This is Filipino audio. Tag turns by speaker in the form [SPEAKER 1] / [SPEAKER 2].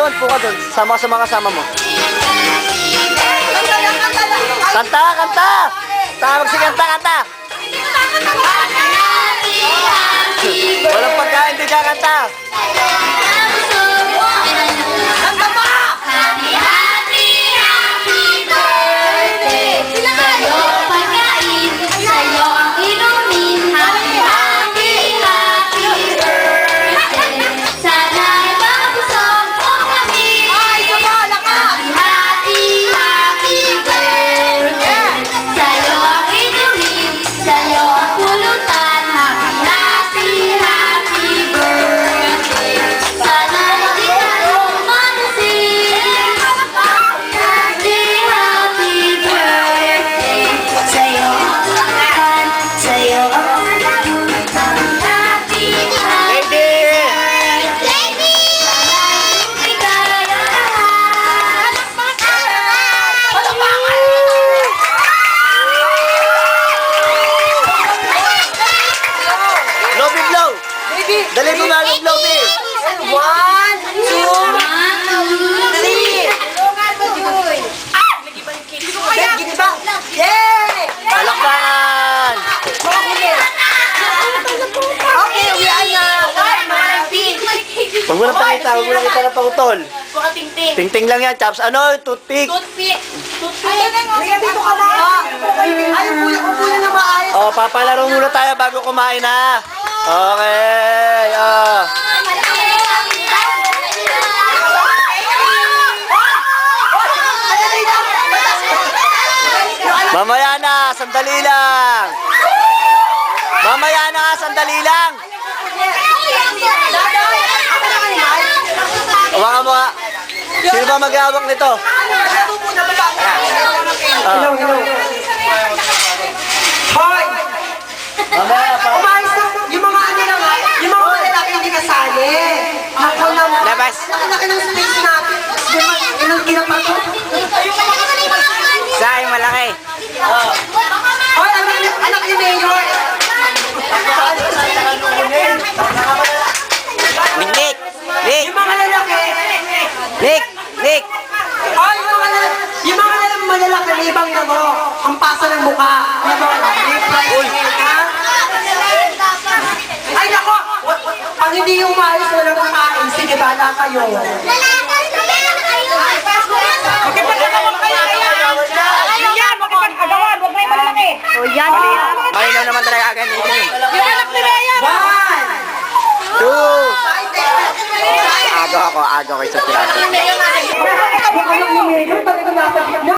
[SPEAKER 1] doon, po ka doon. Sama ka sa mga kasama mo. Kanta, kanta! Tawag si kanta, kanta! Walang pagkain, di ka kanta.
[SPEAKER 2] Kanta pa! Happy, happy, happy birthday. Sa'yo pagkain, sa'yo ang inumin. Happy, happy, happy birthday. Sana'y mabusog mo kami. Ay, sabala ka! Happy, happy birthday. Sa'yo ang inumin, sa'yo ang pulutan. Happy, happy, happy birthday. Sana'y di ka lumalasing. Happy, happy birthday. Sa'yo ang pulutan, sa'yo ang pulutan. Happy, happy
[SPEAKER 1] Lady! Lobby blow! Dali mo nga yung lobby!
[SPEAKER 2] 1, 2, 3. Yay!
[SPEAKER 1] Palakpakan!
[SPEAKER 2] Okay, uwian na.
[SPEAKER 1] Huwag mo na pakita, huwag mo na kita ng pangutol.
[SPEAKER 2] Tingting.
[SPEAKER 1] Ting-ting lang yan, chaps. Ano? Toothpick.
[SPEAKER 2] Toothpick. Toothpick. Dito ka ba? Ay, upuya na maayos.
[SPEAKER 1] Oh, papalaro muna tayo bago kumain ha. Okay. Oh. Mamaya na, sandali lang. Mamaya na, sandali lang. Hawakan mo nga. Sino ba mag-aawak nito?
[SPEAKER 2] Hoy!
[SPEAKER 1] Mamaya pa.
[SPEAKER 2] Umayos na. Yung mga ano lang, yung mga lalaki hindi kasali. Ako naman.
[SPEAKER 1] Labas.
[SPEAKER 2] Laki ng space natin. Ilang kinapato?
[SPEAKER 1] Say, malaki.
[SPEAKER 2] Hoy, anak ni Mayor.
[SPEAKER 1] Nick. Nick.
[SPEAKER 2] Yung mga lalaki.
[SPEAKER 1] Nick. Nick.
[SPEAKER 2] Hoy, yung mga malalaki, libang na mo. Ang pasa ng mukha. Uy. Ay, nako. Pag hindi umayos, walang kumain. Sige, bala kayo. Magkipagkagawan kayo. Yan, magkipagkagawan. Huwag na yung malalaki.
[SPEAKER 1] O yan. Malinaw naman talaga ganito.
[SPEAKER 2] Yung anak ni Mayor. 1,
[SPEAKER 1] 2. Agaw ako sa teatro.
[SPEAKER 2] Yung anak ni Mayor, talaga dapat